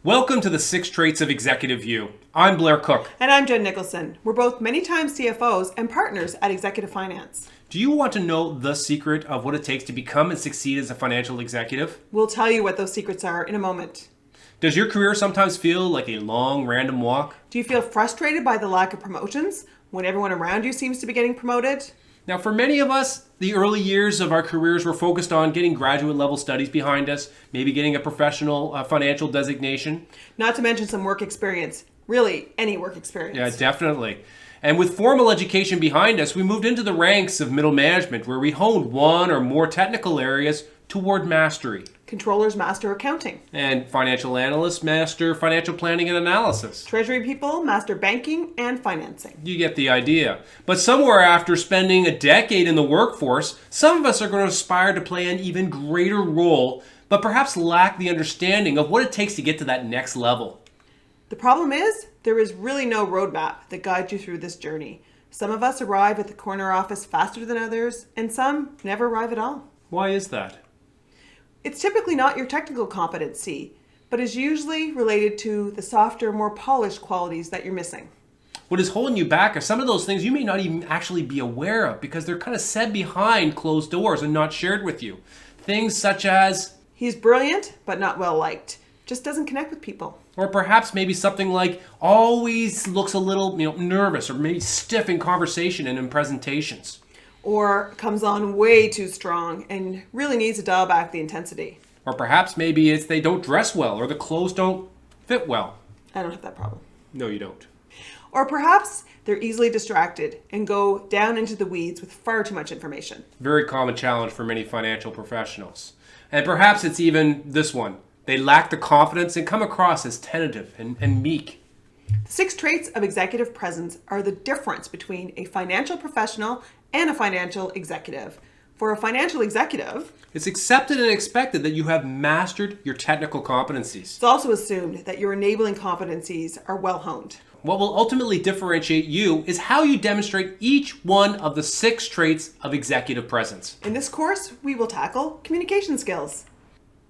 Welcome to the 6 Traits of Executive You. I'm Blair Cook. And I'm Jen Nicholson. We're both many times CFOs and partners at Executive Finance. Do you want to know the secret of what it takes to become and succeed as a financial executive? We'll tell you what those secrets are in a moment. Does your career sometimes feel like a long, random walk? Do you feel frustrated by the lack of promotions when everyone around you seems to be getting promoted? Now, for many of us, the early years of our careers were focused on getting graduate level studies behind us, maybe getting a professional financial designation. Not to mention some work experience. Really, any work experience. Yeah, definitely. And with formal education behind us, we moved into the ranks of middle management where we honed one or more technical areas toward mastery. Controllers master accounting. And financial analysts master financial planning and analysis. Treasury people master banking and financing. You get the idea. But somewhere after spending a decade in the workforce, some of us are going to aspire to play an even greater role, but perhaps lack the understanding of what it takes to get to that next level. The problem is, there is really no roadmap that guides you through this journey. Some of us arrive at the corner office faster than others, and some never arrive at all. Why is that? It's typically not your technical competency, but is usually related to the softer, more polished qualities that you're missing. What is holding you back are some of those things you may not even actually be aware of because they're kind of said behind closed doors and not shared with you. Things such as, he's brilliant, but not well liked. Just doesn't connect with people. or perhaps maybe something like always looks a little nervous or maybe stiff in conversation and in presentations. Or comes on way too strong and really needs to dial back the intensity. Or perhaps maybe it's they don't dress well or the clothes don't fit well. I don't have that problem. No, you don't. Or perhaps they're easily distracted and go down into the weeds with far too much information. Very common challenge for many financial professionals. And perhaps it's even this one. They lack the confidence and come across as tentative and meek. The 6 traits of executive presence are the difference between a financial professional and a financial executive. For a financial executive, It's accepted and expected that you have mastered your technical competencies. it's also assumed that your enabling competencies are well honed. What will ultimately differentiate you is how you demonstrate each one of the 6 traits of executive presence. In this course, we will tackle communication skills.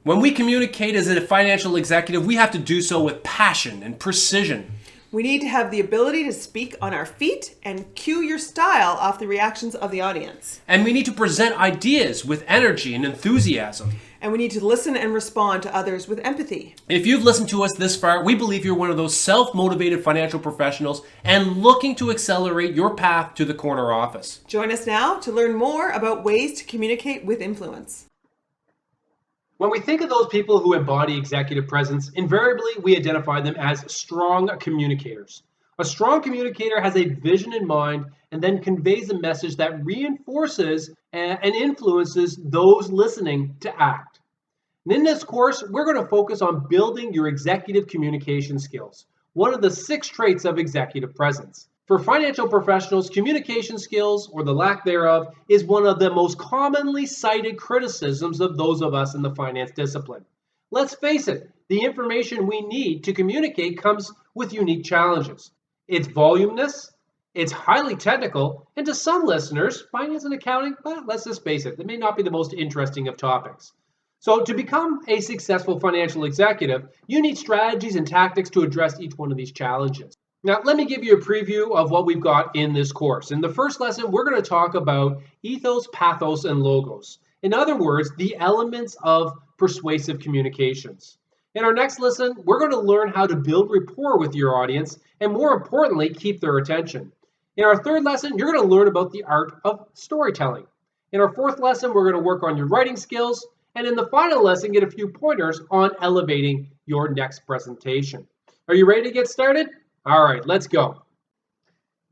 When we communicate as a financial executive, we have to do so with passion and precision. We need to have the ability to speak on our feet and cue your style off the reactions of the audience. And we need to present ideas with energy and enthusiasm. And we need to listen and respond to others with empathy. If you've listened to us this far, we believe you're one of those self-motivated financial professionals and looking to accelerate your path to the corner office. Join us now to learn more about ways to communicate with influence. When we think of those people who embody executive presence, invariably we identify them as strong communicators. A strong communicator has a vision in mind and then conveys a message that reinforces and influences those listening to act. And in this course, we're going to focus on building your executive communication skills, one of the 6 traits of executive presence. For financial professionals, communication skills, or the lack thereof, is one of the most commonly cited criticisms of those of us in the finance discipline. Let's face it, the information we need to communicate comes with unique challenges. It's voluminous, it's highly technical, and to some listeners, finance and accounting, well, let's just face it, they may not be the most interesting of topics. So to become a successful financial executive, you need strategies and tactics to address each one of these challenges. Now, let me give you a preview of what we've got in this course. In the first lesson, we're going to talk about ethos, pathos, and logos. In other words, the elements of persuasive communications. In our next lesson, we're going to learn how to build rapport with your audience and, more importantly, keep their attention. In our third lesson, you're going to learn about the art of storytelling. In our fourth lesson, we're going to work on your writing skills. And in the final lesson, get a few pointers on elevating your next presentation. Are you ready to get started? All right, let's go.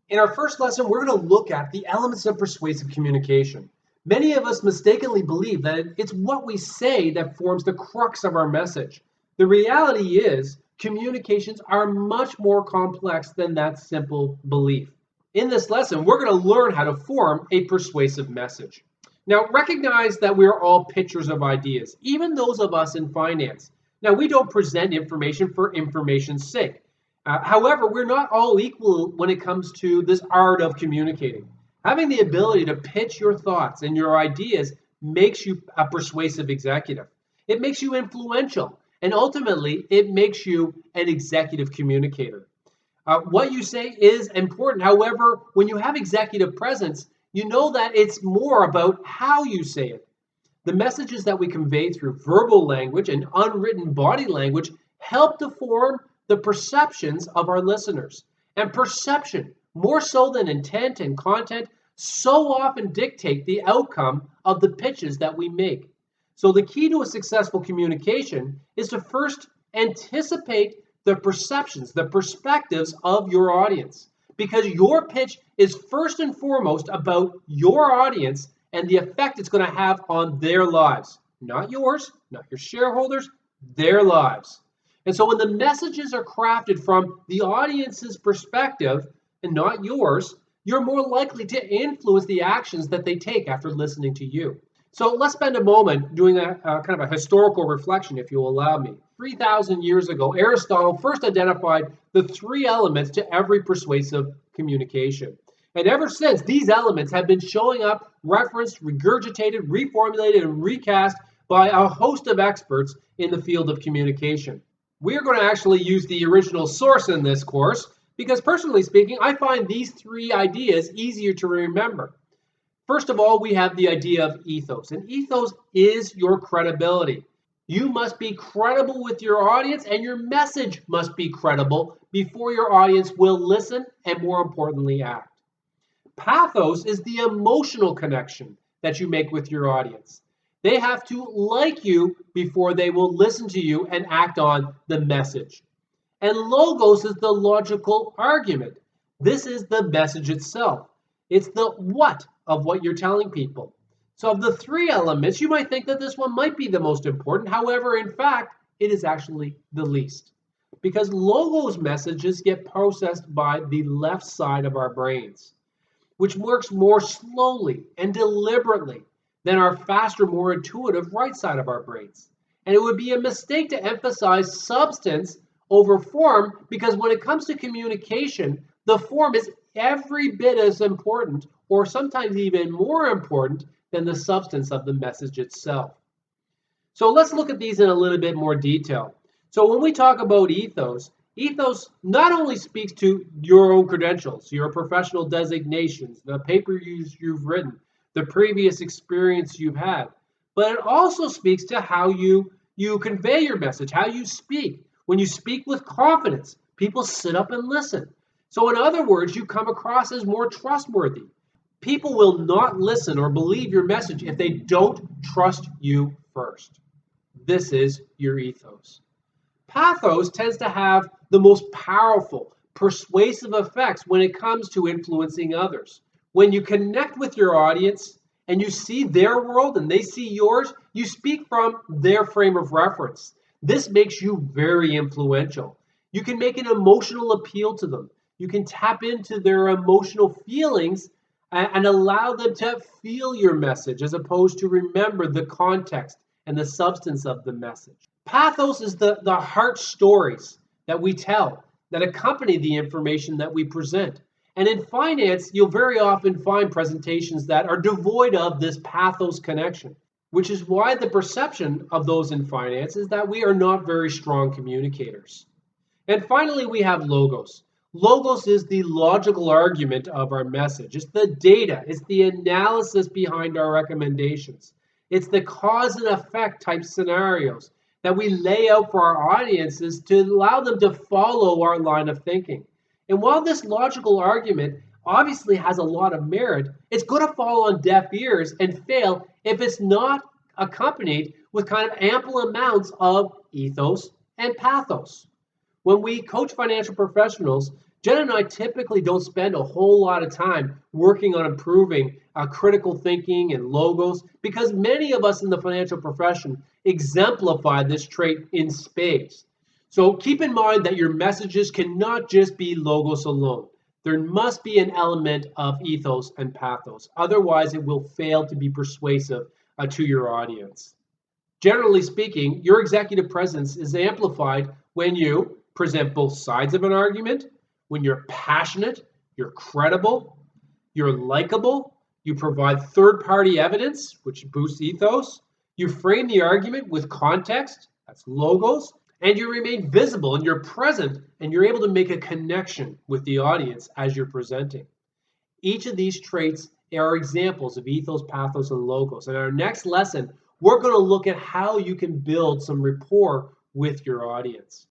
In our first lesson, we're going to look at the elements of persuasive communication. Many of us mistakenly believe that it's what we say that forms the crux of our message. The reality is, communications are much more complex than that simple belief. In this lesson, we're going to learn how to form a persuasive message. Now, recognize that we're all pitchers of ideas, even those of us in finance. Now, we don't present information for information's sake. However, we're not all equal when it comes to this art of communicating. Having the ability to pitch your thoughts and your ideas makes you a persuasive executive. It makes you influential, And ultimately, it makes you an executive communicator. What you say is important. However, when you have executive presence, you know that it's more about how you say it. The messages that we convey through verbal language and unwritten body language help to form the perceptions of our listeners. And perception, more so than intent and content, so often dictate the outcome of the pitches that we make. So the key to a successful communication is to first anticipate the perceptions, the perspectives of your audience, because your pitch is first and foremost about your audience and the effect it's going to have on their lives, not yours, not your shareholders, their lives. And so when the messages are crafted from the audience's perspective and not yours, you're more likely to influence the actions that they take after listening to you. So let's spend a moment doing a kind of a historical reflection, if you'll allow me. 3,000 years ago, Aristotle first identified the three elements to every persuasive communication. And ever since, these elements have been showing up, referenced, regurgitated, reformulated, and recast by a host of experts in the field of communication. We're going to actually use the original source in this course because, personally speaking, I find these three ideas easier to remember. First of all, we have the idea of ethos, and ethos is your credibility. You must be credible with your audience, and your message must be credible before your audience will listen and, more importantly, act. Pathos is the emotional connection that you make with your audience. They have to like you before they will listen to you and act on the message. And logos is the logical argument. This is the message itself. It's the what of what you're telling people. So of the three elements, you might think that this one might be the most important. However, in fact, it is actually the least. Because logos messages get processed by the left side of our brains, which works more slowly and deliberately than our faster, more intuitive right side of our brains. And it would be a mistake to emphasize substance over form, because when it comes to communication, the form is every bit as important, or sometimes even more important, than the substance of the message itself. So let's look at these in a little bit more detail. So when we talk about ethos, ethos not only speaks to your own credentials, your professional designations, the paper you've written, the previous experience you've had, but it also speaks to how you convey your message, how you speak. When you speak with confidence, people sit up and listen. So in other words, you come across as more trustworthy. People will not listen or believe your message if they don't trust you first. This is your ethos. Pathos tends to have the most powerful, persuasive effects when it comes to influencing others. When you connect with your audience and you see their world and they see yours, you speak from their frame of reference. This makes you very influential. You can make an emotional appeal to them. You can tap into their emotional feelings and allow them to feel your message as opposed to remember the context and the substance of the message. Pathos is the heart stories that we tell that accompany the information that we present. And in finance, you'll very often find presentations that are devoid of this pathos connection, which is why the perception of those in finance is that we are not very strong communicators. And finally, we have logos. Logos is the logical argument of our message. It's the data. It's the analysis behind our recommendations. It's the cause and effect type scenarios that we lay out for our audiences to allow them to follow our line of thinking. And while this logical argument obviously has a lot of merit, it's going to fall on deaf ears and fail if it's not accompanied with kind of ample amounts of ethos and pathos. When we coach financial professionals, Jen and I typically don't spend a whole lot of time working on improving critical thinking and logos, because many of us in the financial profession exemplify this trait in spades. So keep in mind that your messages cannot just be logos alone. There must be an element of ethos and pathos. Otherwise, it will fail to be persuasive to your audience. Generally speaking, your executive presence is amplified when you present both sides of an argument, when you're passionate, you're credible, you're likable, you provide third-party evidence, which boosts ethos, you frame the argument with context That's logos. And you remain visible and you're present and you're able to make a connection with the audience as you're presenting. Each of these traits are examples of ethos, pathos, and logos. In our next lesson, we're going to look at how you can build some rapport with your audience.